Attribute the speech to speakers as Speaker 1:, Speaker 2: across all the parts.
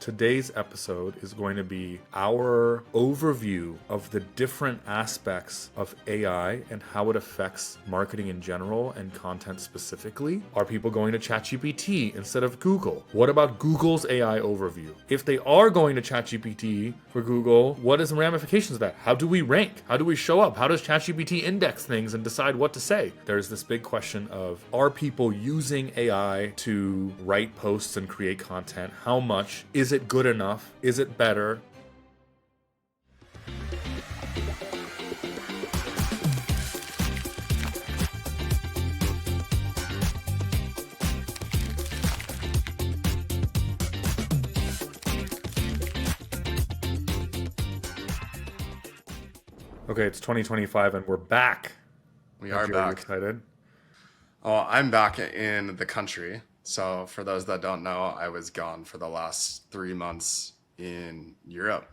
Speaker 1: Today's episode is going to be our overview of the different aspects of AI and how it affects marketing in general and content specifically. Are people going to ChatGPT instead of Google? What about Google's AI overview? If they are going to ChatGPT for Google, what is the ramifications of that? How do we rank? How do we show up? How does ChatGPT index things and decide what to say? There's this big question of, are people using AI to write posts and create content? How much? Is it good enough? Is it better? Okay, it's 2025 and we're back.
Speaker 2: We are
Speaker 1: Are you
Speaker 2: back.
Speaker 1: excited?
Speaker 2: Oh, I'm back in the country. So, for those that don't know, I was gone for the last 3 months in Europe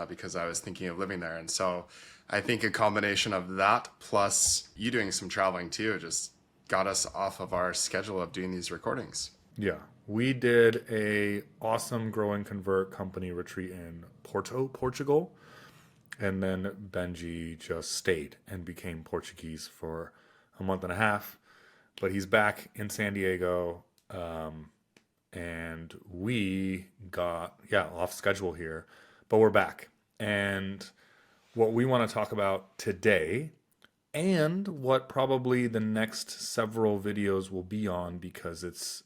Speaker 2: because I was thinking of living there. And so, I think a combination of that plus you doing some traveling too just got us off of our schedule of doing these recordings.
Speaker 1: Yeah. We did a awesome Grow and Convert company retreat in Porto, Portugal. And then Benji just stayed and became Portuguese for a month and a half. But he's back in San Diego. And we got, off schedule here. But we're back. And what we want to talk about today, and what probably the next several videos will be on because it's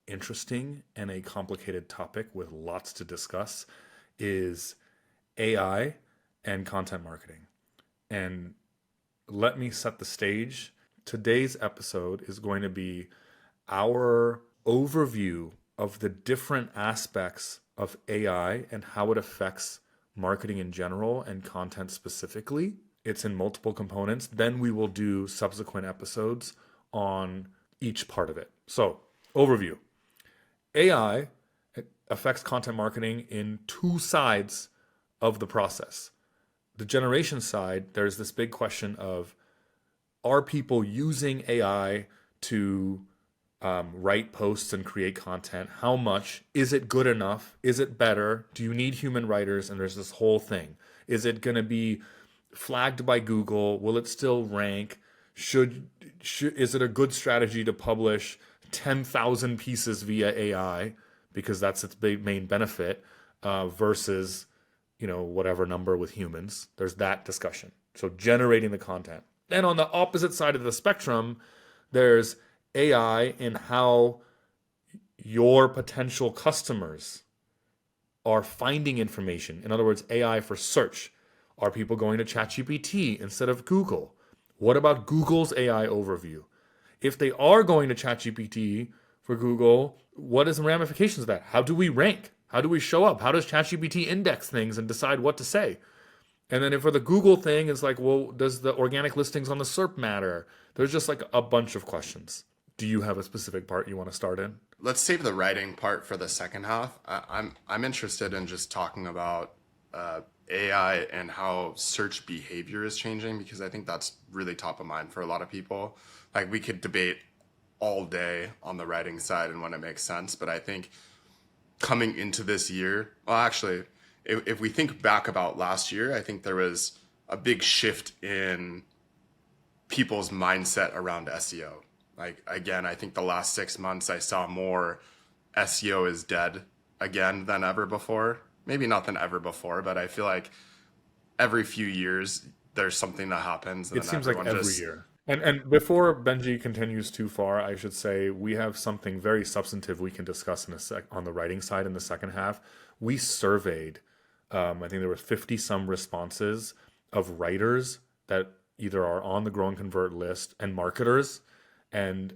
Speaker 1: interesting and a complicated topic with lots to discuss, is AI and content marketing. And let me set the stage. Today's episode is going to be our overview of the different aspects of AI and how it affects marketing in general and content specifically. It's in multiple components. Then we will do subsequent episodes on each part of it. So, overview. AI affects content marketing in two sides of the process. The generation side, there's this big question of, are people using AI to write posts and create content? How much? Is it good enough? Is it better? Do you need human writers? And there's this whole thing. Is it going to be flagged by Google? Will it still rank? Is it a good strategy to publish 10,000 pieces via AI because that's its big main benefit versus whatever number with humans? There's that discussion. So generating the content. Then on the opposite side of the spectrum, there's AI in how your potential customers are finding information. In other words, AI for search. Are people going to ChatGPT instead of Google? What about Google's AI overview? If they are going to ChatGPT for Google, what is the ramifications of that? How do we rank? How do we show up? How does ChatGPT index things and decide what to say? And then for the Google thing, it's like, well, does the organic listings on the SERP matter? There's just like a bunch of questions. Do you have a specific part you want to start in?
Speaker 2: Let's save the writing part for the second half. I'm interested in just talking about AI and how search behavior is changing because I think that's really top of mind for a lot of people. Like we could debate all day on the writing side and when it makes sense, but I think coming into this year, well, actually, if we think back about last year, I think there was a big shift in people's mindset around SEO. Like, again, I think the last 6 months I saw more SEO is dead again than ever before. Maybe not than ever before, but I feel like every few years there's something that happens. And
Speaker 1: It
Speaker 2: then
Speaker 1: seems like
Speaker 2: everyone
Speaker 1: every
Speaker 2: just,
Speaker 1: year. And before Benji continues too far, I should say we have something very substantive we can discuss on the writing side in the second half. We surveyed, I think there were 50 some responses of writers that either are on the Grow and Convert list and marketers, and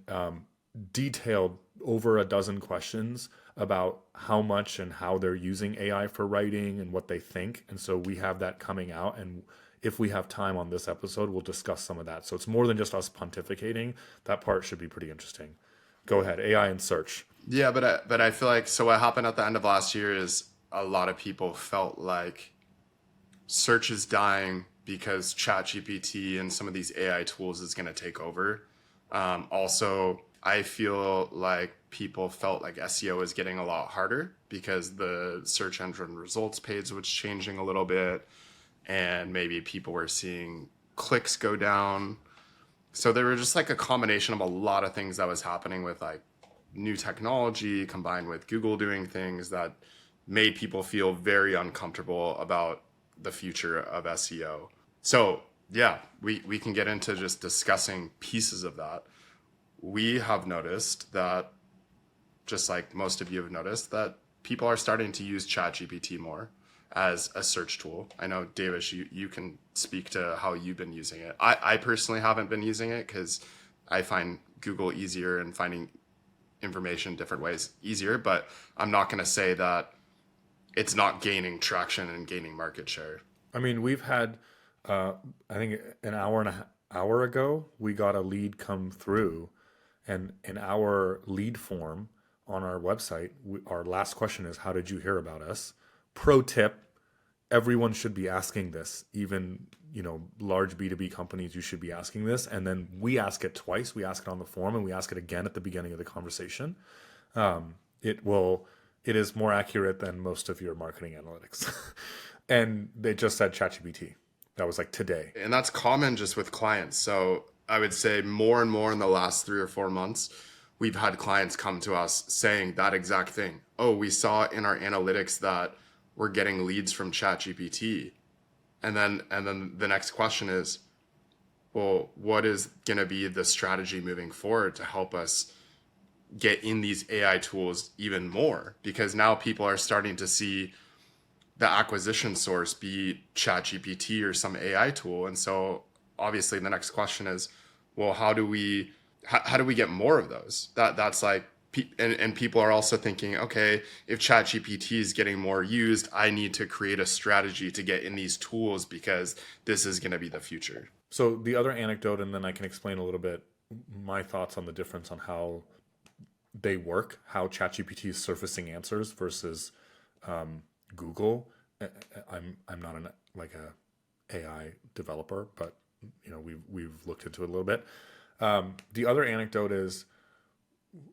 Speaker 1: detailed over a dozen questions about how much and how they're using AI for writing and what they think. And so we have that coming out, and if we have time on this episode, we'll discuss some of that. So it's more than just us pontificating. That part should be pretty interesting. Go ahead, AI and search.
Speaker 2: yeah, but I feel like, so what happened at the end of last year is a lot of people felt like search is dying because ChatGPT and some of these AI tools is going to take over. Also, I feel like people felt like SEO is getting a lot harder because the search engine results page was changing a little bit, and maybe people were seeing clicks go down. So there were just like a combination of a lot of things that was happening with like new technology combined with Google doing things that made people feel very uncomfortable about the future of SEO. So yeah, we can get into just discussing pieces of that. We have noticed that, just like most of you have noticed, that people are starting to use ChatGPT more as a search tool. I know, Davis, you can speak to how you've been using it. I personally haven't been using it because I find Google easier and finding information different ways easier, but I'm not going to say that it's not gaining traction and gaining market share.
Speaker 1: I mean, we've had, I think an hour and a hour ago, we got a lead come through, and in our lead form on our website, our last question is, "How did you hear about us?" Pro tip: everyone should be asking this. Even large B2B companies, you should be asking this. And then we ask it twice. We ask it on the form, and we ask it again at the beginning of the conversation. It will. It is more accurate than most of your marketing analytics. And they just said ChatGPT. That was like today.
Speaker 2: And that's common just with clients. So I would say more and more in the last 3 or 4 months, we've had clients come to us saying that exact thing. Oh, we saw in our analytics that we're getting leads from ChatGPT. And then the next question is, well, what is going to be the strategy moving forward to help us get in these AI tools even more? Because now people are starting to see the acquisition source be ChatGPT or some AI tool. And so obviously the next question is, well, how do we get more of those? That's like, and people are also thinking, okay, if ChatGPT is getting more used, I need to create a strategy to get in these tools because this is going to be the future.
Speaker 1: So the other anecdote, and then I can explain a little bit my thoughts on the difference on how they work, how ChatGPT is surfacing answers versus Google. I'm not like a AI developer, but we've looked into it a little bit. The other anecdote is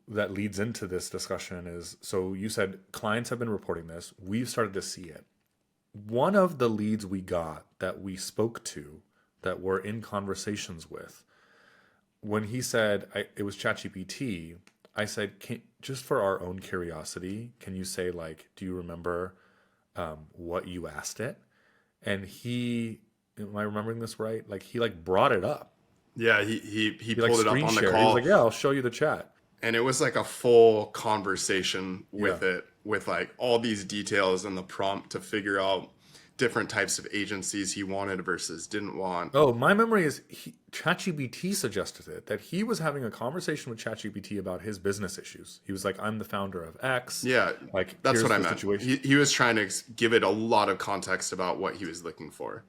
Speaker 1: that leads into this discussion is, so you said clients have been reporting this. We've started to see it. One of the leads we got that we spoke to, that we're in conversations with, when he said it was ChatGPT, I said, just for our own curiosity, can you say, like, do you remember what you asked it? And am I remembering this right? Like, he like brought it up.
Speaker 2: Yeah, he
Speaker 1: Like
Speaker 2: pulled it up
Speaker 1: screen
Speaker 2: on the
Speaker 1: share. He was
Speaker 2: call,
Speaker 1: like, yeah, I'll show you the chat.
Speaker 2: and it was like a full conversation
Speaker 1: Yeah.
Speaker 2: with it, with like all these details and the prompt to figure out different types of agencies he wanted versus didn't want.
Speaker 1: Oh, my memory is ChatGPT suggested it, that he was having a conversation with ChatGPT about his business issues. He was like, I'm the founder of X.
Speaker 2: Yeah,
Speaker 1: Like,
Speaker 2: that's
Speaker 1: here's
Speaker 2: what I
Speaker 1: the
Speaker 2: meant.
Speaker 1: situation.
Speaker 2: He was trying to give it a lot of context about what he was looking for.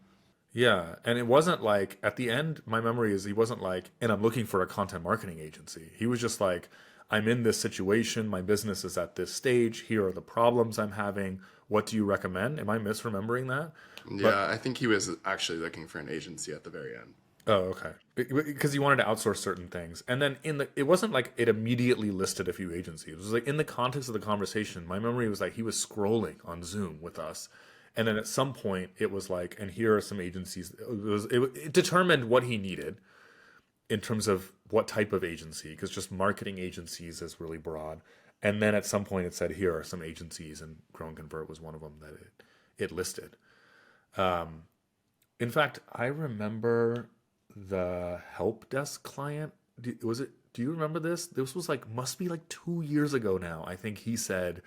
Speaker 1: Yeah. And it wasn't like, at the end, my memory is he wasn't like, and I'm looking for a content marketing agency. He was just like, I'm in this situation. My business is at this stage. Here are the problems I'm having. What do you recommend? Am I misremembering that? But
Speaker 2: Yeah, I think he was actually looking for an agency at the very end.
Speaker 1: oh, okay. Because he wanted to outsource certain things, and then it wasn't like it immediately listed a few agencies. It was like in the context of the conversation, my memory was like he was scrolling on Zoom with us, and then at some point it was like, and here are some agencies. It determined what he needed in terms of what type of agency, because just marketing agencies is really broad. And then at some point it said, here are some agencies, and Grow and Convert was one of them that it listed. In fact, I remember the help desk client. Do you remember this? This was like, must be like 2 years ago now. I think he said,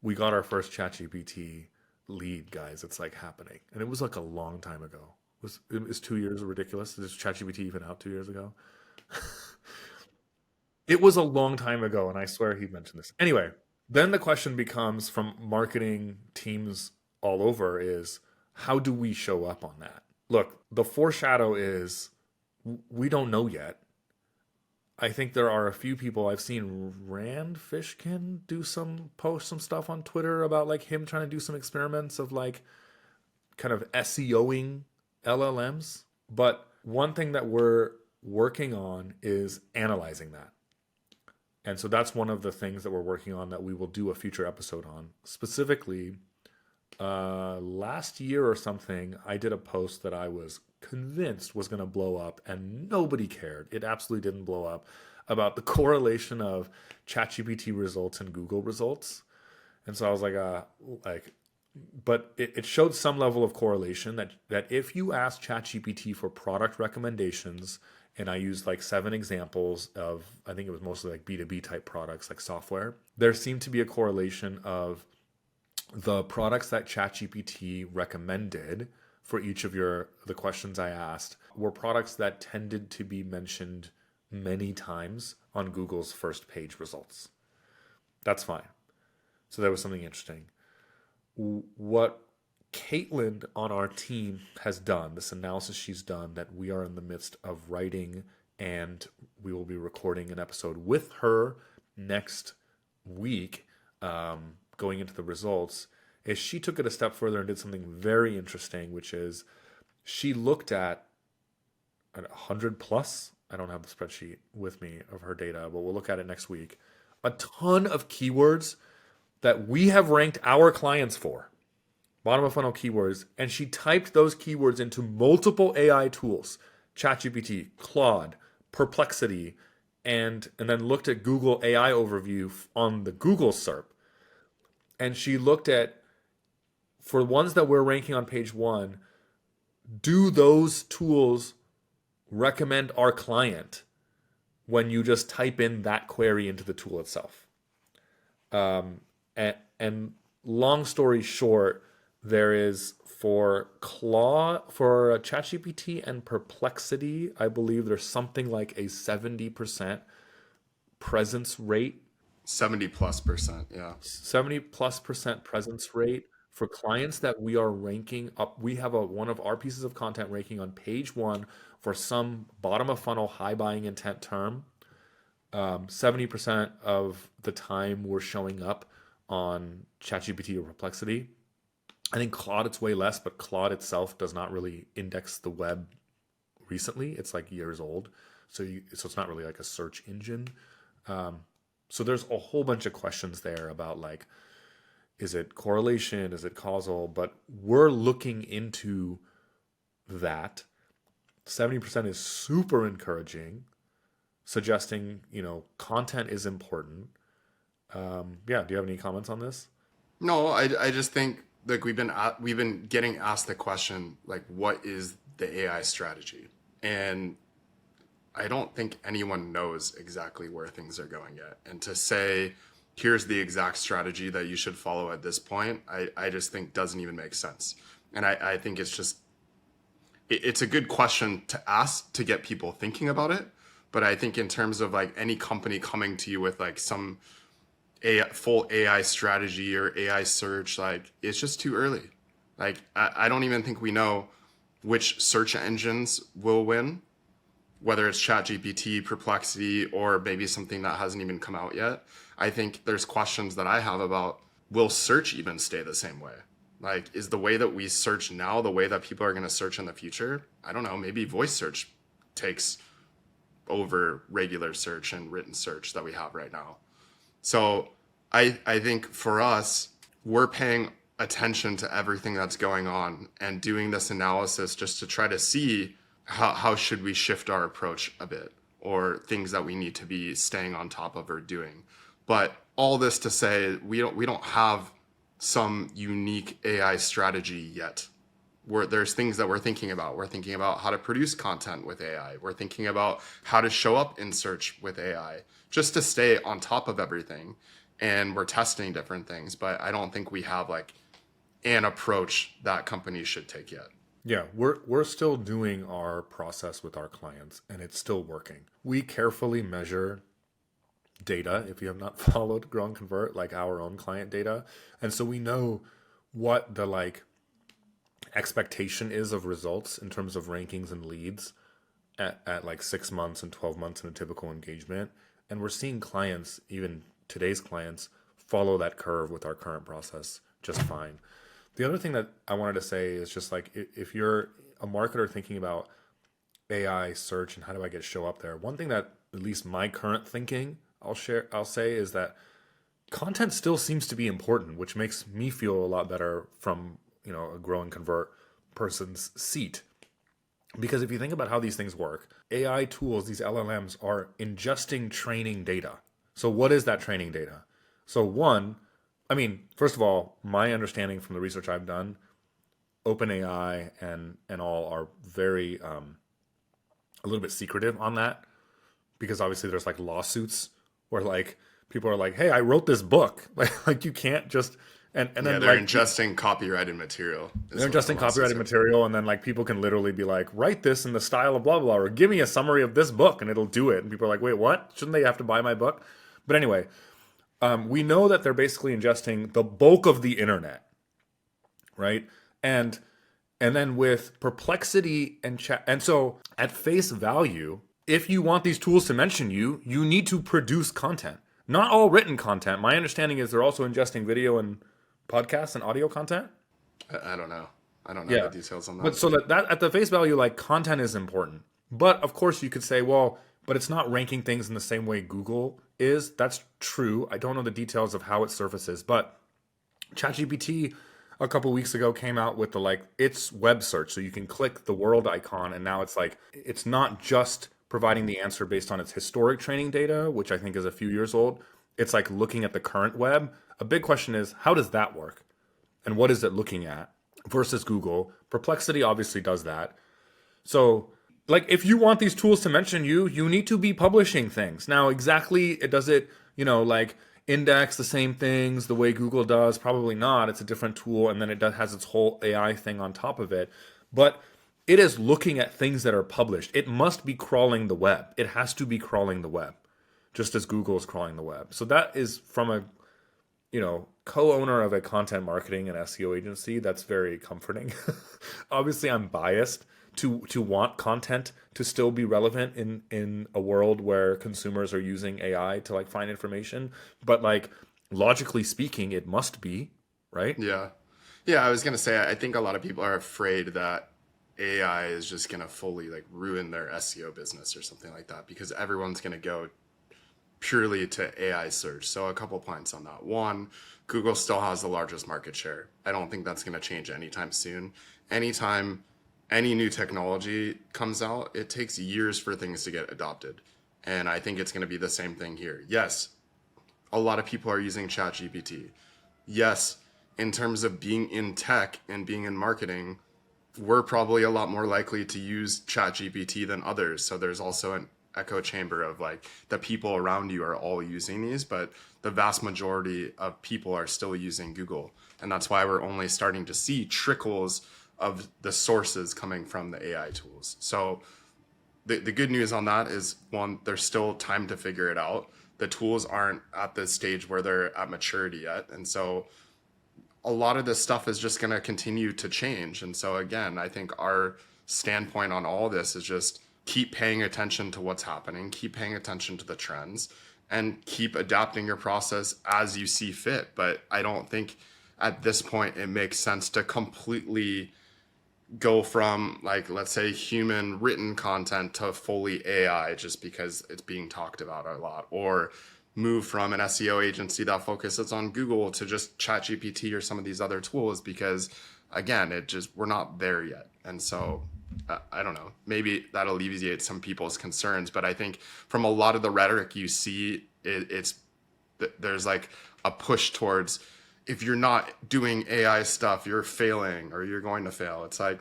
Speaker 1: we got our first ChatGPT lead, guys. It's like happening. And it was like a long time ago. Is 2 years ridiculous? Is ChatGPT even out 2 years ago? It was a long time ago, and I swear he mentioned this. Anyway, then the question becomes from marketing teams all over is, how do we show up on that? Look, the foreshadow is we don't know yet. I think there are a few people I've seen. Rand Fishkin post some stuff on Twitter about like him trying to do some experiments of like kind of SEOing LLMs. But one thing that we're working on is analyzing that. And so that's one of the things that we're working on that we will do a future episode on. Specifically, last year or something, I did a post that I was convinced was going to blow up, and nobody cared. It absolutely didn't blow up, about the correlation of ChatGPT results and Google results. And so I was like, but it showed some level of correlation that if you ask ChatGPT for product recommendations, and I used like 7 examples of, I think it was mostly like B2B type products like software, there seemed to be a correlation of the products that ChatGPT recommended for each of the questions I asked were products that tended to be mentioned many times on Google's first page results. That's fine. So that was something interesting. What Caitlin on our team has done, this analysis she's done that we are in the midst of writing, and we will be recording an episode with her next week, going into the results, is she took it a step further and did something very interesting, which is she looked at 100 plus. I don't have the spreadsheet with me of her data, but we'll look at it next week. A ton of keywords that we have ranked our clients for, bottom of funnel keywords, and she typed those keywords into multiple AI tools, ChatGPT, Claude, Perplexity, and then looked at Google AI overview on the Google SERP. And she looked at, for ones that we're ranking on page one, do those tools recommend our client when you just type in that query into the tool itself? And long story short, there is for ChatGPT and Perplexity, I believe there's something like a 70% presence rate,
Speaker 2: 70+%. Yeah.
Speaker 1: 70+% presence rate for clients that we are ranking up. We have one of our pieces of content ranking on page one for some bottom of funnel high buying intent term. 70% of the time we're showing up on ChatGPT or Perplexity. I think Claude, it's way less, but Claude itself does not really index the web recently. It's like years old. So it's not really like a search engine. So there's a whole bunch of questions there about like, is it correlation? Is it causal? But we're looking into that. 70% is super encouraging, suggesting, content is important. Yeah, do you have any comments on this?
Speaker 2: No, I just think like we've been getting asked the question like what is the AI strategy? And I don't think anyone knows exactly where things are going yet. And to say here's the exact strategy that you should follow at this point, I just think doesn't even make sense. And I think it's a good question to ask to get people thinking about it. But I think in terms of like any company coming to you with like some full AI strategy or AI search, like it's just too early. Like I don't even think we know which search engines will win, whether it's ChatGPT, Perplexity, or maybe something that hasn't even come out yet. I think there's questions that I have about, will search even stay the same way? Like, is the way that we search now the way that people are going to search in the future? I don't know. Maybe voice search takes over regular search and written search that we have right now. So I think for us, we're paying attention to everything that's going on and doing this analysis just to try to see how should we shift our approach a bit, or things that we need to be staying on top of or doing. But all this to say, we don't have some unique AI strategy yet. There's things that we're thinking about. We're thinking about how to produce content with AI. We're thinking about how to show up in search with AI, just to stay on top of everything. And we're testing different things, but I don't think we have like an approach that companies should take yet.
Speaker 1: Yeah, we're still doing our process with our clients, and it's still working. We carefully measure data, if you have not followed Grow and Convert, like our own client data. And so we know what the like expectation is of results in terms of rankings and leads at like 6 months and 12 months in a typical engagement. And we're seeing clients, even today's clients, follow that curve with our current process just fine. The other thing that I wanted to say is just like, if you're a marketer thinking about AI search and how do I get show up there, one thing that at least my current thinking I'll say is that content still seems to be important, which makes me feel a lot better from, a growing convert person's seat. Because if you think about how these things work, AI tools, these LLMs, are ingesting training data. So what is that training data? So one, I mean, first of all, my understanding from the research I've done, OpenAI and all are very a little bit secretive on that, because obviously there's like lawsuits where like people are like, "Hey, I wrote this book." Like you can't just and
Speaker 2: Yeah,
Speaker 1: then
Speaker 2: they're
Speaker 1: like
Speaker 2: ingesting copyrighted material is
Speaker 1: they're
Speaker 2: what the
Speaker 1: ingesting
Speaker 2: lawsuits
Speaker 1: copyrighted
Speaker 2: are.
Speaker 1: material, and then like people can literally be like, "Write this in the style of blah blah," or "Give me a summary of this book," and it'll do it. And people are like, "Wait, what? Shouldn't they have to buy my book?" But anyway, we know that they're basically ingesting the bulk of the internet, right? And and then with perplexity and chat, and so at face value, if you want these tools to mention you, you need to produce content. Not all written content. My understanding is they're also ingesting video and podcasts and audio content.
Speaker 2: I don't know. I don't know the
Speaker 1: Yeah.
Speaker 2: details on that.
Speaker 1: But so that at the face value, like content is important. But of course you could say, well, but it's not ranking things in the same way Google is. That's true. I don't know the details of how it surfaces, but ChatGPT a couple weeks ago came out with the like it's web search. So you can click the world icon, and now it's like it's not just providing the answer based on its historic training data, which I think is a few years old. It's like looking at the current web. A big question is, how does that work? And what is it looking at versus Google? Perplexity obviously does that. So, like, if you want these tools to mention you, you need to be publishing things. Now, exactly, it does it, like index the same things the way Google does? Probably not. It's a different tool, and then it has its whole AI thing on top of it. But it is looking at things that are published. It must be crawling the web. It has to be crawling the web, just as Google is crawling the web. So that is from a co-owner of a content marketing and SEO agency. That's very comforting. Obviously, I'm biased to want content to still be relevant in a world where consumers are using AI to like find information, but like logically speaking, it must be, right?
Speaker 2: Yeah. Yeah, I was gonna say I think a lot of people are afraid that AI is just gonna fully like ruin their SEO business or something like that because everyone's gonna go purely to AI search. So a couple points on that. One, Google still has the largest market share. I don't think that's gonna change anytime soon. Anytime any new technology comes out, it takes years for things to get adopted. And I think it's gonna be the same thing here. Yes, a lot of people are using ChatGPT. Yes, in terms of being in tech and being in marketing, we're probably a lot more likely to use ChatGPT than others. So there's also an echo chamber of like the people around you are all using these, but the vast majority of people are still using Google. And that's why we're only starting to see trickles of the sources coming from the AI tools. So the good news on that is one, there's still time to figure it out. The tools aren't at the stage where they're at maturity yet. And so a lot of this stuff is just going to continue to change. And so, again, I think our standpoint on all this is just keep paying attention to what's happening, keep paying attention to the trends, and keep adapting your process as you see fit. But I don't think at this point it makes sense to completely go from, like, let's say human written content to fully AI just because it's being talked about a lot, or move from an SEO agency that focuses on Google to just ChatGPT or some of these other tools because again, we're not there yet. And so I don't know, maybe that alleviates some people's concerns, but I think from a lot of the rhetoric you see, there's like a push towards if you're not doing AI stuff, you're failing or you're going to fail. It's like,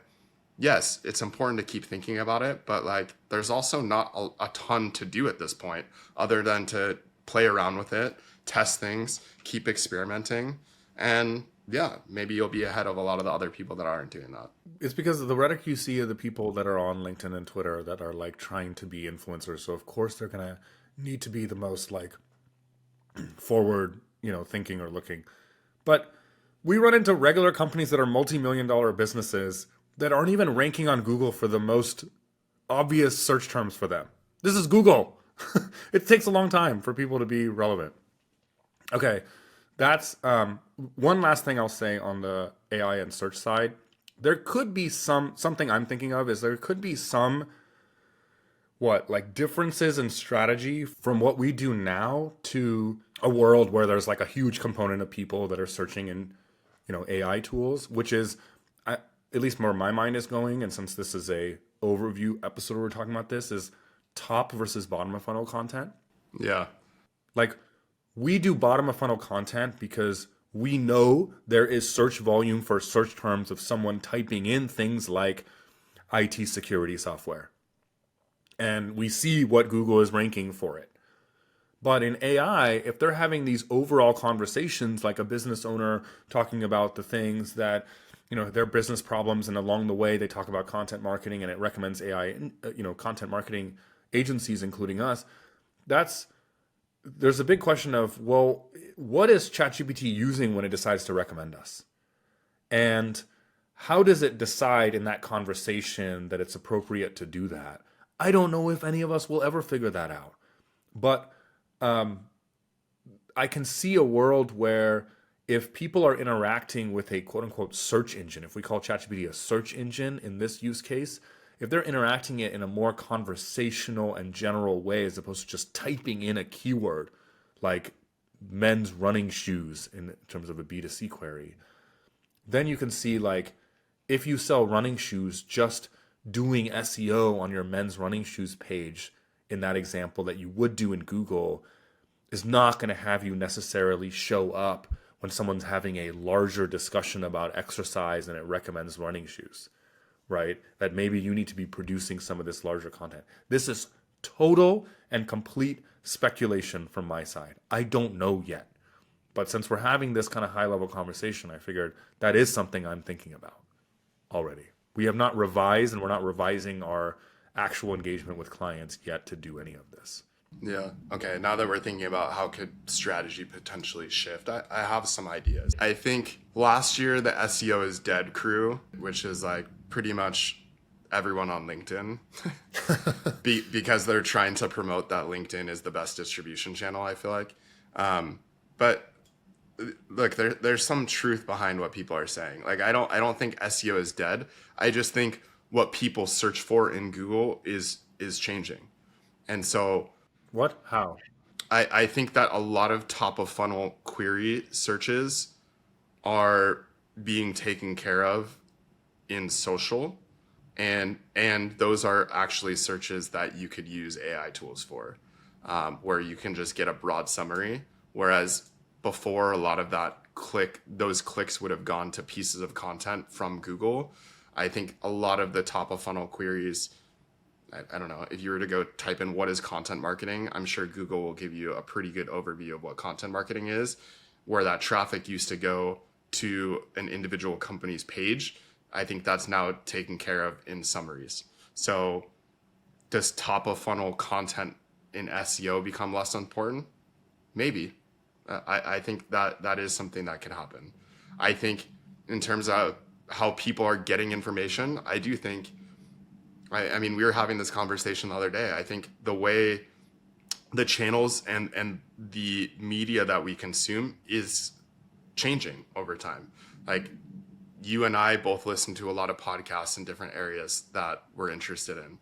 Speaker 2: yes, it's important to keep thinking about it, but like there's also not a ton to do at this point other than to play around with it, test things, keep experimenting, and yeah, maybe you'll be ahead of a lot of the other people that aren't doing that.
Speaker 1: It's because of the rhetoric you see of the people that are on LinkedIn and Twitter that are like trying to be influencers. So of course they're gonna need to be the most like forward, thinking or looking. But we run into regular companies that are multi-million dollar businesses that aren't even ranking on Google for the most obvious search terms for them. This is Google. It takes a long time for people to be relevant. Okay, that's one last thing I'll say on the AI and search side. There could be something I'm thinking of is there could be some what, like differences in strategy from what we do now to a world where there's like a huge component of people that are searching in, AI tools, which is at least where my mind is going. And since this is a overview episode where we're talking about this, is top versus bottom of funnel content.
Speaker 2: Yeah.
Speaker 1: Like we do bottom of funnel content because we know there is search volume for search terms of someone typing in things like IT security software. And we see what Google is ranking for it. But in AI, if they're having these overall conversations, like a business owner talking about the things that, their business problems, and along the way they talk about content marketing and it recommends AI, content marketing agencies, including us, that's there's a big question of, well, what is ChatGPT using when it decides to recommend us? And how does it decide in that conversation that it's appropriate to do that? I don't know if any of us will ever figure that out. But I can see a world where if people are interacting with a quote unquote search engine, if we call ChatGPT a search engine in this use case, if they're interacting it in a more conversational and general way as opposed to just typing in a keyword like men's running shoes in terms of a B2C query, then you can see like if you sell running shoes, just doing SEO on your men's running shoes page in that example that you would do in Google is not going to have you necessarily show up when someone's having a larger discussion about exercise and it recommends running shoes, right? That maybe you need to be producing some of this larger content. This is total and complete speculation from my side. I don't know yet. But since we're having this kind of high level conversation, I figured that is something I'm thinking about already. We have not revised and we're not revising our actual engagement with clients yet to do any of this.
Speaker 2: Yeah. Okay. Now that we're thinking about how could strategy potentially shift, I have some ideas. I think last year the SEO is dead crew, which is like pretty much everyone on LinkedIn, because they're trying to promote that LinkedIn is the best distribution channel. I feel like, but look, there's some truth behind what people are saying. Like I don't think SEO is dead. I just think what people search for in Google is changing, and so.
Speaker 1: What? How?
Speaker 2: I think that a lot of top of funnel query searches are being taken care of in social, and those are actually searches that you could use AI tools for, where you can just get a broad summary. Whereas before, a lot of those clicks would have gone to pieces of content from Google. I think a lot of the top of funnel queries, I don't know, if you were to go type in what is content marketing, I'm sure Google will give you a pretty good overview of what content marketing is, where that traffic used to go to an individual company's page. I think that's now taken care of in summaries. So does top of funnel content in SEO become less important? Maybe. I think that is something that could happen. I think in terms of how people are getting information, I do think, I mean, we were having this conversation the other day. I think the way the channels and the media that we consume is changing over time. Like you and I both listen to a lot of podcasts in different areas that we're interested in.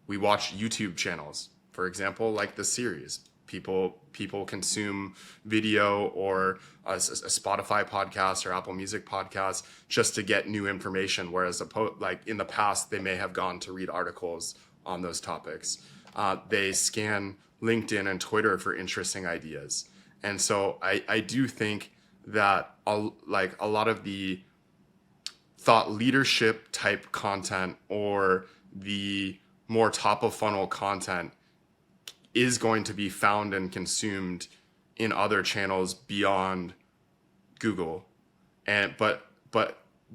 Speaker 2: We watch YouTube channels, for example, like the series. People consume video or a Spotify podcast or Apple Music podcast just to get new information. Whereas like in the past, they may have gone to read articles on those topics. They scan LinkedIn and Twitter for interesting ideas. And so I do think that like a lot of the thought leadership type content or the more top of funnel content is going to be found and consumed in other channels beyond Google. But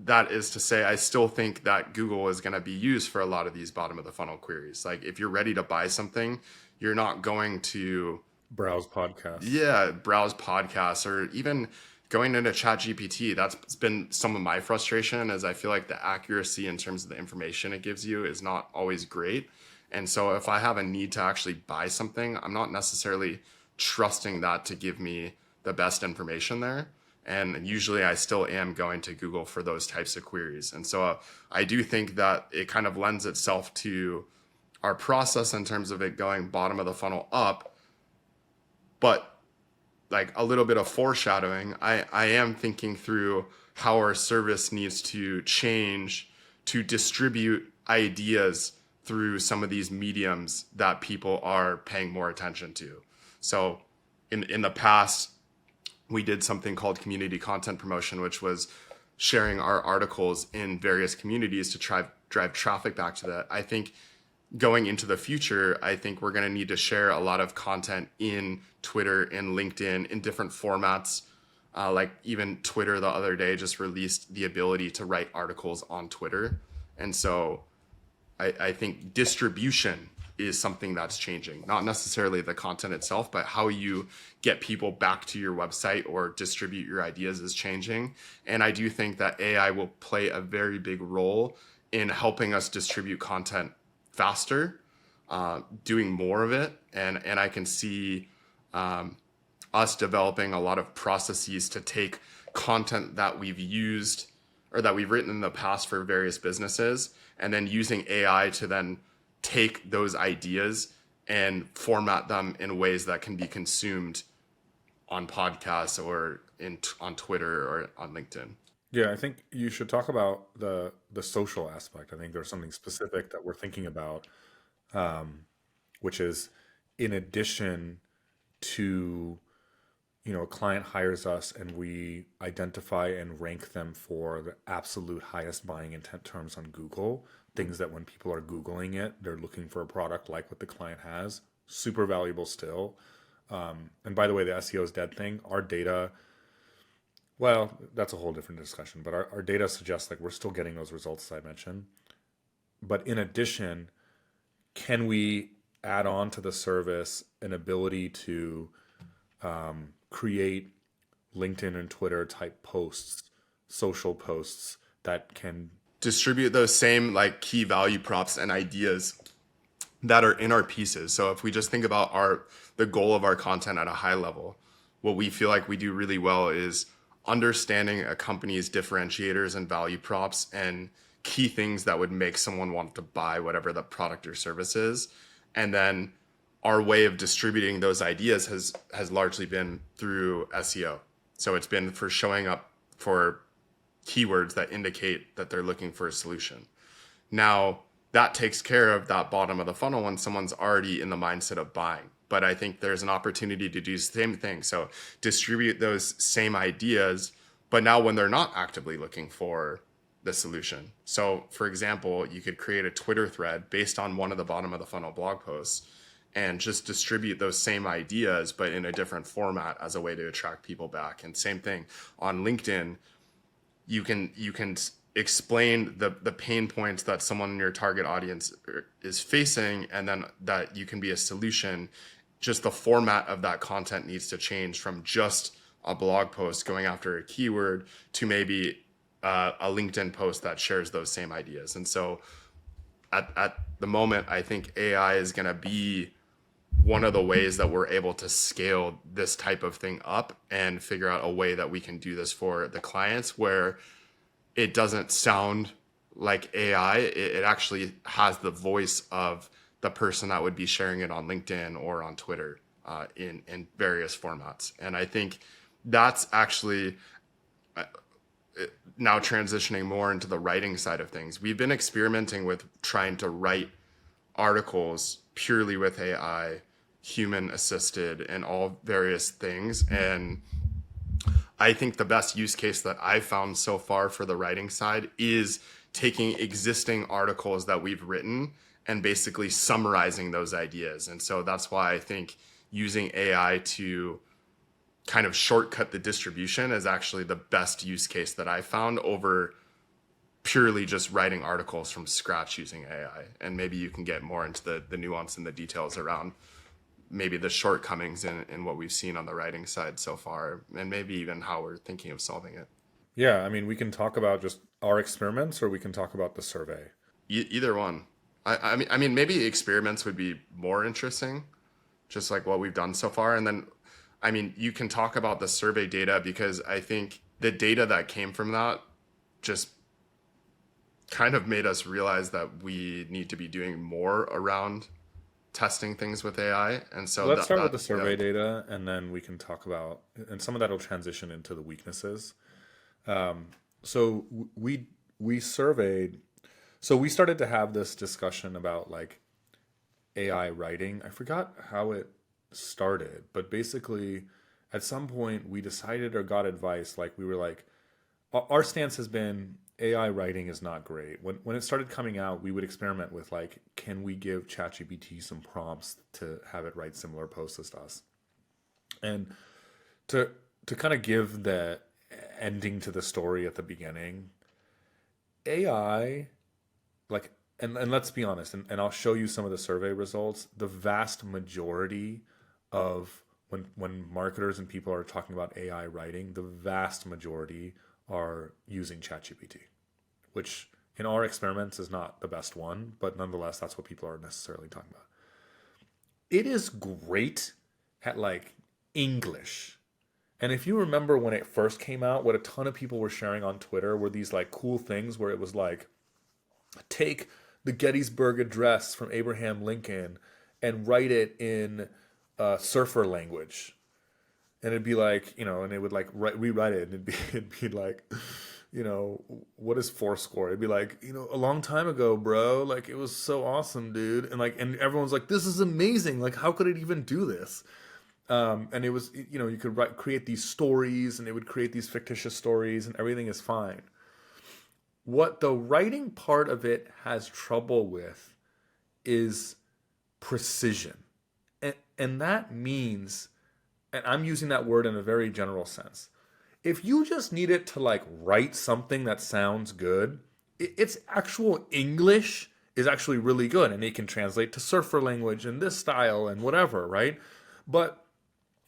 Speaker 2: that is to say, I still think that Google is going to be used for a lot of these bottom of the funnel queries. Like if you're ready to buy something, you're not going to
Speaker 1: browse podcasts.
Speaker 2: Yeah, browse podcasts or even going into ChatGPT. That's been some of my frustration, as I feel like the accuracy in terms of the information it gives you is not always great. And so if I have a need to actually buy something, I'm not necessarily trusting that to give me the best information there. And usually I still am going to Google for those types of queries. And so I do think that it kind of lends itself to our process in terms of it going bottom of the funnel up, but like a little bit of foreshadowing, I am thinking through how our service needs to change to distribute ideas through some of these mediums that people are paying more attention to. So in the past, we did something called community content promotion, which was sharing our articles in various communities to try drive traffic back to that. I think going into the future, I think we're going to need to share a lot of content in Twitter and LinkedIn in different formats. Like even Twitter the other day just released the ability to write articles on Twitter. And so I think distribution is something that's changing, not necessarily the content itself, but how you get people back to your website or distribute your ideas is changing. And I do think that AI will play a very big role in helping us distribute content faster, doing more of it. And I can see us developing a lot of processes to take content that we've used or that we've written in the past for various businesses, and then using AI to then take those ideas and format them in ways that can be consumed on podcasts or on Twitter or on LinkedIn.
Speaker 1: Yeah, I think you should talk about the social aspect. I think there's something specific that we're thinking about, which is in addition to, a client hires us and we identify and rank them for the absolute highest buying intent terms on Google, things that when people are Googling it, they're looking for a product like what the client has, super valuable still. And by the way, the SEO is dead thing, our data, well, that's a whole different discussion, but our data suggests like we're still getting those results as I mentioned. But in addition, can we add on to the service an ability to create LinkedIn and Twitter type posts, social posts that can
Speaker 2: Distribute those same like key value props and ideas that are in our pieces. So if we just think about the goal of our content at a high level, what we feel like we do really well is understanding a company's differentiators and value props and key things that would make someone want to buy whatever the product or service is. And then our way of distributing those ideas has largely been through SEO. So it's been for showing up for keywords that indicate that they're looking for a solution. Now, that takes care of that bottom of the funnel when someone's already in the mindset of buying. But I think there's an opportunity to do the same thing. So distribute those same ideas, but now when they're not actively looking for the solution. So for example, you could create a Twitter thread based on one of the bottom of the funnel blog posts and just distribute those same ideas, but in a different format as a way to attract people back. And same thing on LinkedIn, you can explain the pain points that someone in your target audience is facing, and then that you can be a solution. Just the format of that content needs to change from just a blog post going after a keyword to maybe a LinkedIn post that shares those same ideas. And so at the moment, I think AI is going to be one of the ways that we're able to scale this type of thing up and figure out a way that we can do this for the clients where it doesn't sound like AI. It actually has the voice of the person that would be sharing it on LinkedIn or on Twitter in various formats. And I think that's actually now transitioning more into the writing side of things. We've been experimenting with trying to write articles purely with AI, human assisted, and all various things. And I think the best use case that I've found so far for the writing side is taking existing articles that we've written and basically summarizing those ideas. And so that's why I think using AI to kind of shortcut the distribution is actually the best use case that I found over purely just writing articles from scratch using AI. And maybe you can get more into the nuance and the details around maybe the shortcomings in what we've seen on the writing side so far, and maybe even how we're thinking of solving it.
Speaker 1: Yeah, I mean, we can talk about just our experiments or we can talk about the survey.
Speaker 2: Either one. I mean, maybe experiments would be more interesting, just like what we've done so far. And then, I mean, you can talk about the survey data because I think the data that came from that just kind of made us realize that we need to be doing more around testing things with AI. And so
Speaker 1: Let's start with the
Speaker 2: yeah.
Speaker 1: survey data, and then we can talk about, and some of that will transition into the weaknesses. So we surveyed, so we started to have this discussion about like AI writing. I forgot how it started, but basically, at some point, we decided or got advice. Like we were like, our stance has been AI writing is not great. When it started coming out, we would experiment with like, can we give ChatGPT some prompts to have it write similar posts as us? And to to kind of give the ending to the story at the beginning, AI like and let's be honest, and I'll show you some of the survey results. The vast majority of when marketers and people are talking about AI writing, the vast majority are using ChatGPT, which in our experiments is not the best one, but nonetheless, that's what people are necessarily talking about. It is great at like English. And if you remember when it first came out, what a ton of people were sharing on Twitter were these like cool things where it was like, take the Gettysburg Address from Abraham Lincoln and write it in surfer language. And it'd be like, and it would like rewrite it, and it'd be like, what is Fourscore? It'd be like, a long time ago, bro. Like it was so awesome, dude. And everyone's like, this is amazing. Like, how could it even do this? And it was, you could create these stories, and it would create these fictitious stories, and everything is fine. What the writing part of it has trouble with is precision. And that means, and I'm using that word in a very general sense, if you just need it to like write something that sounds good, its actual English is actually really good, and it can translate to surfer language and this style and whatever, right? But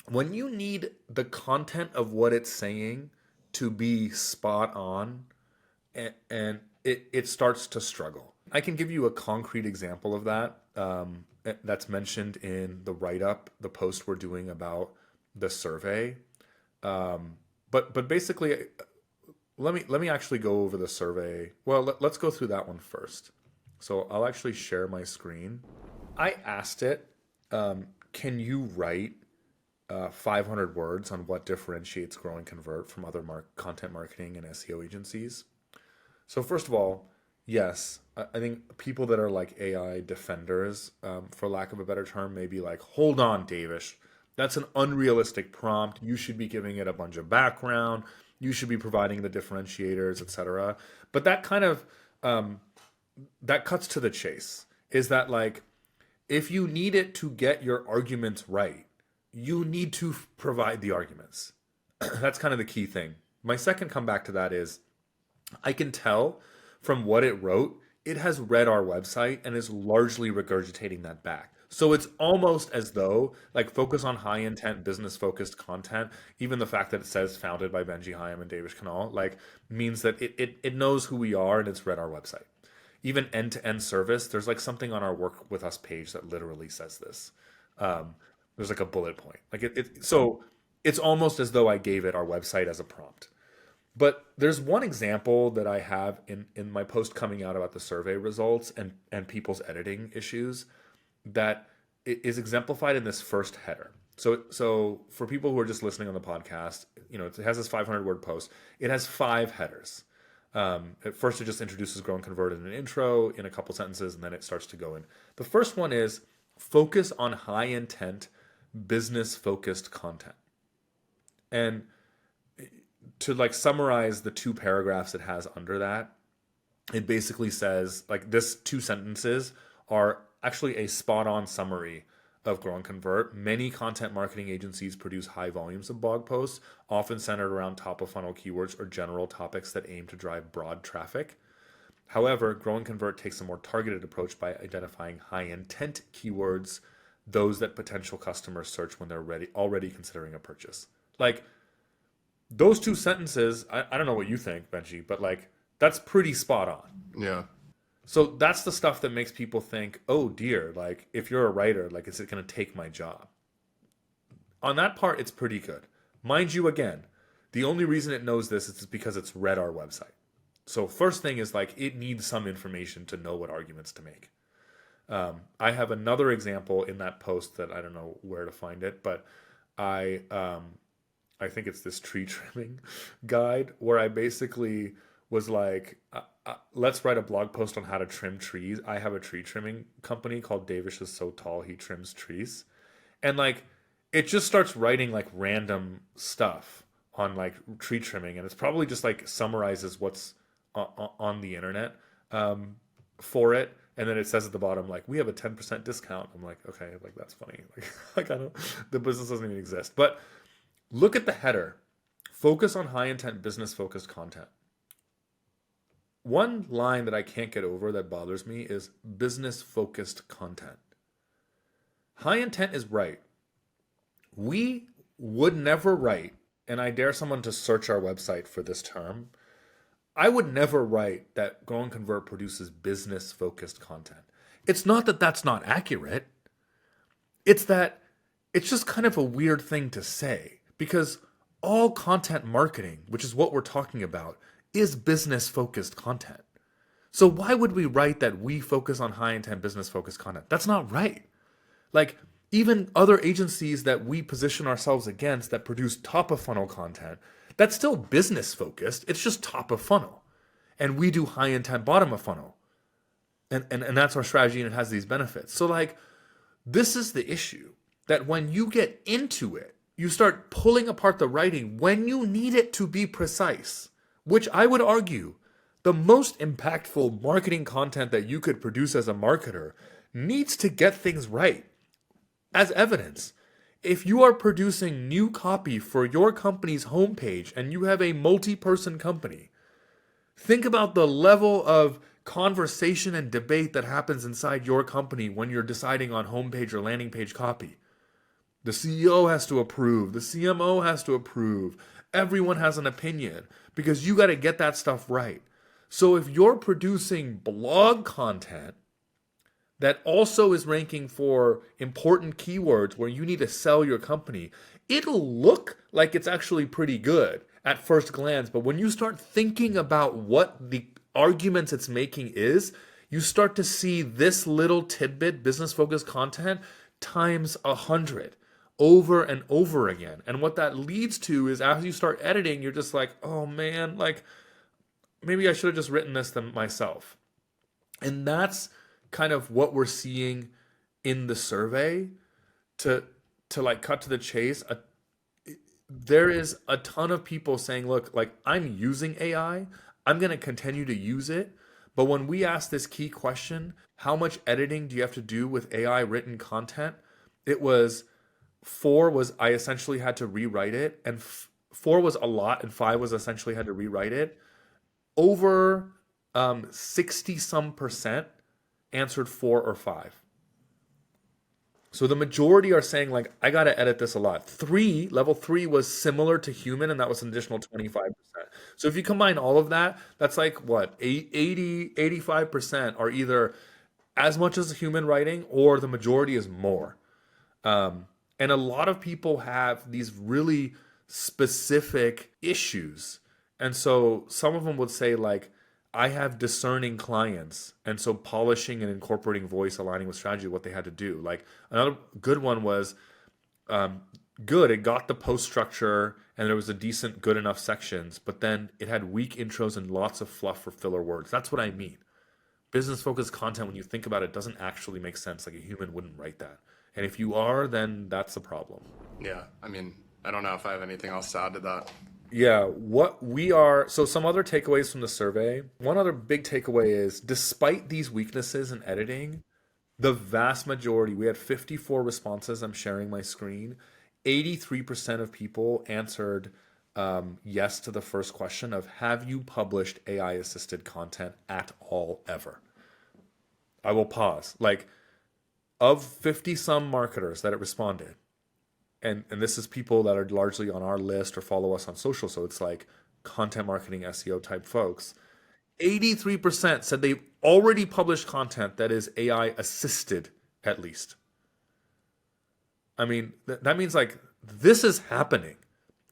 Speaker 1: when you need the content of what it's saying to be spot on, and it starts to struggle. I can give you a concrete example of that. That's mentioned in the write up, the post we're doing about the survey. But basically, let me actually go over the survey. Well, let's go through that one first. So I'll actually share my screen. I asked it, can you write 500 words on what differentiates Grow and Convert from other content marketing and SEO agencies? So first of all, yes, I think people that are like AI defenders, for lack of a better term, may be like, hold on, Davish, that's an unrealistic prompt. You should be giving it a bunch of background. You should be providing the differentiators, etc. But that kind of that cuts to the chase. Is that like, if you need it to get your arguments right, you need to provide the arguments. That's kind of the key thing. My second comeback to that is, I can tell from what it wrote, it has read our website and is largely regurgitating that back. So it's almost as though, like, focus on high intent, business focused content, even the fact that it says founded by Benji Hyam and David Canal, like, means that it knows who we are and it's read our website. Even end to end service, there's like something on our Work With Us page that literally says this. There's like a bullet point. Like, so it's almost as though I gave it our website as a prompt. But there's one example that I have in my post coming out about the survey results and people's editing issues that is exemplified in this first header. So for people who are just listening on the podcast, it has this 500 word post. It has 5 headers. At first, it just introduces Grow and Convert in an intro in a couple sentences, and then it starts to go in. The first one is focus on high intent, business focused content. And to like summarize the 2 paragraphs it has under that, it basically says, like, this 2 sentences are actually a spot on summary of Grow and Convert. Many content marketing agencies produce high volumes of blog posts, often centered around top of funnel keywords or general topics that aim to drive broad traffic. However, Grow and Convert takes a more targeted approach by identifying high intent keywords, those that potential customers search when they're already considering a purchase. Like, those 2 sentences, I don't know what you think, Benji, but like, that's pretty spot on.
Speaker 2: Yeah.
Speaker 1: So that's the stuff that makes people think, oh dear, like, if you're a writer, like, is it going to take my job? On that part, it's pretty good. Mind you, again, the only reason it knows this is because it's read our website. So first thing is like it needs some information to know what arguments to make. I have another example in that post that I don't know where to find it, but I I think it's this tree trimming guide where I basically was like, let's write a blog post on how to trim trees. I have a tree trimming company called Davish is So Tall He Trims Trees, and like it just starts writing like random stuff on like tree trimming, and it's probably just like summarizes what's on the internet for it, and then it says at the bottom like we have a 10% discount. I'm like, okay, like that's funny. Like I don't, the business doesn't even exist. But look at the header. Focus on high intent business focused content. One line that I can't get over that bothers me is business focused content. High intent is right. We would never write, and I dare someone to search our website for this term. I would never write that Grow and Convert produces business focused content. It's not that that's not accurate. It's that it's just kind of a weird thing to say because all content marketing, which is what we're talking about, is business focused content. So why would we write that we focus on high intent business focused content? That's not right. Like even other agencies that we position ourselves against that produce top of funnel content, that's still business focused. It's just top of funnel. And we do high intent bottom of funnel. And that's our strategy and it has these benefits. So like this is the issue that when you get into it, you start pulling apart the writing when you need it to be precise, which I would argue the most impactful marketing content that you could produce as a marketer needs to get things right. As evidence, if you are producing new copy for your company's homepage and you have a multi-person company, think about the level of conversation and debate that happens inside your company when you're deciding on homepage or landing page copy. The CEO has to approve, the CMO has to approve, everyone has an opinion because you got to get that stuff right. So if you're producing blog content that also is ranking for important keywords where you need to sell your company, it'll look like it's actually pretty good at first glance. But when you start thinking about what the arguments it's making is, you start to see this little tidbit business focused content times 100 over and over again. And what that leads to is as you start editing, you're just like, oh man, like maybe I should have just written this myself. And that's kind of what we're seeing in the survey. To like cut to the chase, there is a ton of people saying, look, like I'm using AI, I'm going to continue to use it. But when we ask this key question, how much editing do you have to do with AI written content? It was 4 was I essentially had to rewrite it, and 4 was a lot, and 5 was essentially had to rewrite it. Over 60 some percent answered 4 or 5. So the majority are saying like, I got to edit this a lot. Level 3 was similar to human, and that was an additional 25%. So if you combine all of that, that's like what, 80, 85% are either as much as human writing or the majority is more. And a lot of people have these really specific issues. And so some of them would say like, I have discerning clients, and so polishing and incorporating voice, aligning with strategy, what they had to do. Like another good one was good. It got the post structure, and there was a decent, good enough sections, but then it had weak intros and lots of fluff for filler words. That's what I mean. Business focused content, when you think about it, doesn't actually make sense. Like a human wouldn't write that. And if you are, then that's a problem.
Speaker 2: Yeah, I mean, I don't know if I have anything else to add to that.
Speaker 1: Yeah, what we are, so some other takeaways from the survey. One other big takeaway is despite these weaknesses in editing, the vast majority, we had 54 responses. I'm sharing my screen. 83% of people answered yes to the first question of have you published AI assisted content at all ever? I will pause. Like, of 50 some marketers that it responded, and this is people that are largely on our list or follow us on social, so it's like content marketing SEO type folks. 83% said they already published content that is AI assisted at least. I mean, that means like this is happening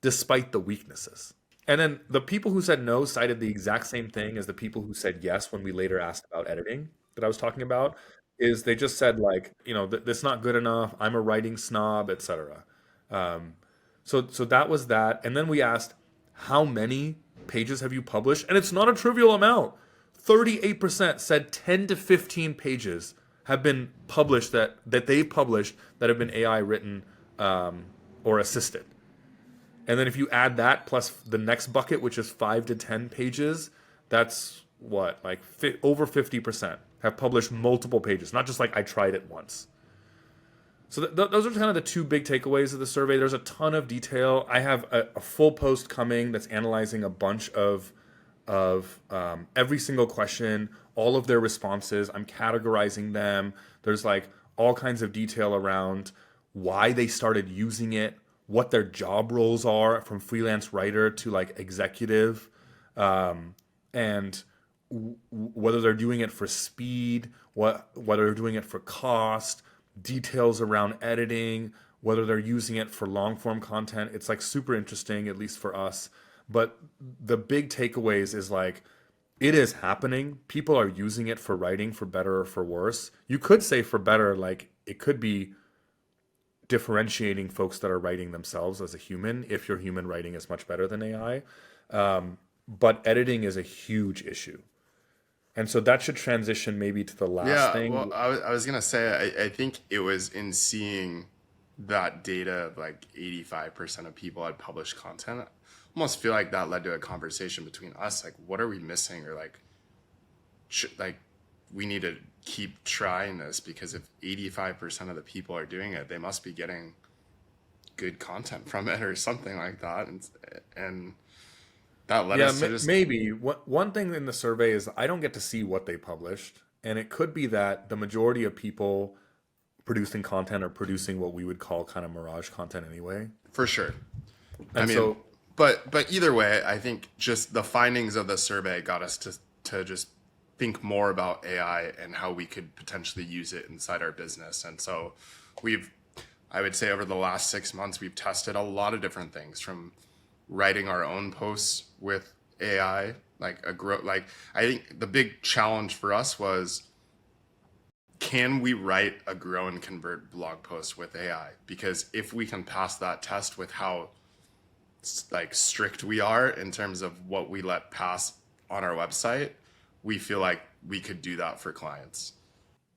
Speaker 1: despite the weaknesses. And then the people who said no cited the exact same thing as the people who said yes when we later asked about editing that I was talking about, is they just said like, that's not good enough. I'm a writing snob, etc. Um, so that was that. And then we asked, how many pages have you published? And it's not a trivial amount. 38% said 10 to 15 pages have been published that they published that have been AI written or assisted. And then if you add that plus the next bucket, which is 5 to 10 pages, that's what, like over 50% have published multiple pages, not just like I tried it once. So those are kind of the two big takeaways of the survey. There's a ton of detail. I have a full post coming that's analyzing a bunch of every single question, all of their responses. I'm categorizing them. There's like all kinds of detail around why they started using it, what their job roles are from freelance writer to like executive, and whether they're doing it for speed, whether they're doing it for cost, details around editing, whether they're using it for long form content. It's like super interesting, at least for us. But the big takeaways is like it is happening. People are using it for writing for better or for worse. You could say for better, like it could be differentiating folks that are writing themselves as a human if your human writing is much better than AI. But editing is a huge issue. And so that should transition maybe to the last
Speaker 2: Yeah,
Speaker 1: thing.
Speaker 2: well, I was gonna say I think it was in seeing that data of like 85% of people had published content. I almost feel like that led to a conversation between us, like what are we missing, or like like we need to keep trying this because if 85% of the people are doing it, they must be getting good content from it or something like that, and that led
Speaker 1: Yeah,
Speaker 2: us to just
Speaker 1: maybe. One thing in the survey is I don't get to see what they published. And it could be that the majority of people producing content are producing what we would call kind of mirage content anyway.
Speaker 2: for sure. I
Speaker 1: And
Speaker 2: mean,
Speaker 1: so,
Speaker 2: but either way, I think just the findings of the survey got us to just think more about AI and how we could potentially use it inside our business. And so we've, I would say over the last 6 months, we've tested a lot of different things from writing our own posts with AI, like I think the big challenge for us was, can we write a grow and convert blog post with AI? Because if we can pass that test with how like strict we are in terms of what we let pass on our website, we feel like we could do that for clients.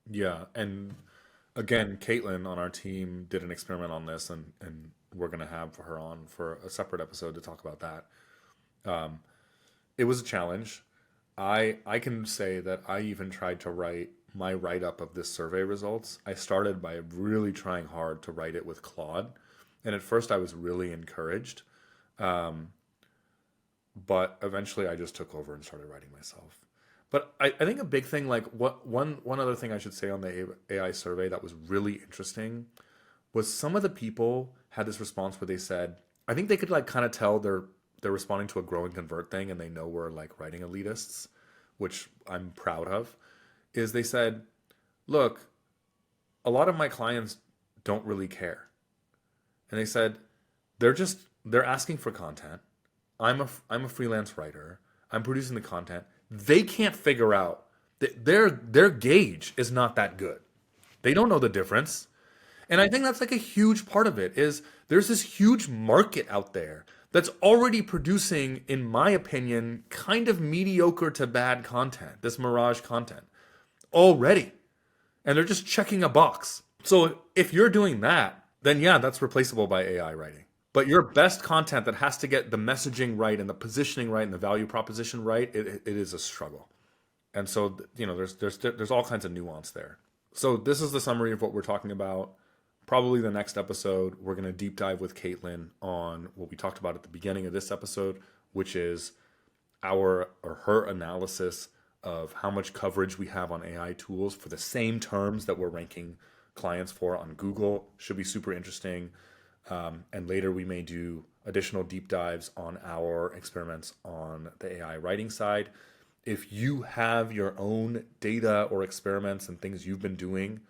Speaker 1: yeah. And again, Caitlin on our team did an experiment on this, and we're going to have her on for a separate episode to talk about that. It was a challenge. I can say that I even tried to write my write up of this survey results. I started by really trying hard to write it with Claude, and at first I was really encouraged, but eventually I just took over and started writing myself. But I think a big thing, like one other thing I should say on the AI survey that was really interesting was some of the people had this response where they said, I think they could like kind of tell they're responding to a grow and convert thing and they know we're like writing elitists, which I'm proud of, is they said, look, a lot of my clients don't really care. And they said, they're asking for content. I'm a freelance writer. I'm producing the content. They can't figure out that their gauge is not that good. They don't know the difference. And I think that's like a huge part of it is there's this huge market out there that's already producing, in my opinion, kind of mediocre to bad content, this mirage content already. And they're just checking a box. So if you're doing that, then yeah, that's replaceable by AI writing. But your best content that has to get the messaging right and the positioning right and the value proposition right, it is a struggle. And so there's all kinds of nuance there. So this is the summary of what we're talking about. Probably the next episode, we're going to deep dive with Caitlin on what we talked about at the beginning of this episode, which is our or her analysis of how much coverage we have on AI tools for the same terms that we're ranking clients for on Google. Should be super interesting. And later we may do additional deep dives on our experiments on the AI writing side. If you have your own data or experiments and things you've been doing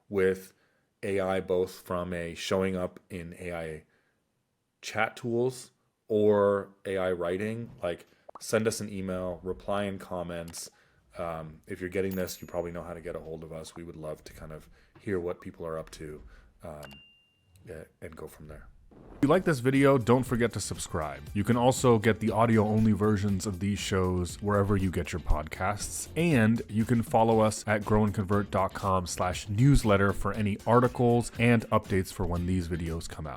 Speaker 1: with AI, both from a showing up in AI chat tools or AI writing, like send us an email, reply in comments. If you're getting this, you probably know how to get a hold of us. We would love to kind of hear what people are up to, and go from there. If you like this video, don't forget to subscribe. You can also get the audio-only versions of these shows wherever you get your podcasts. And you can follow us at growandconvert.com/newsletter for any articles and updates for when these videos come out.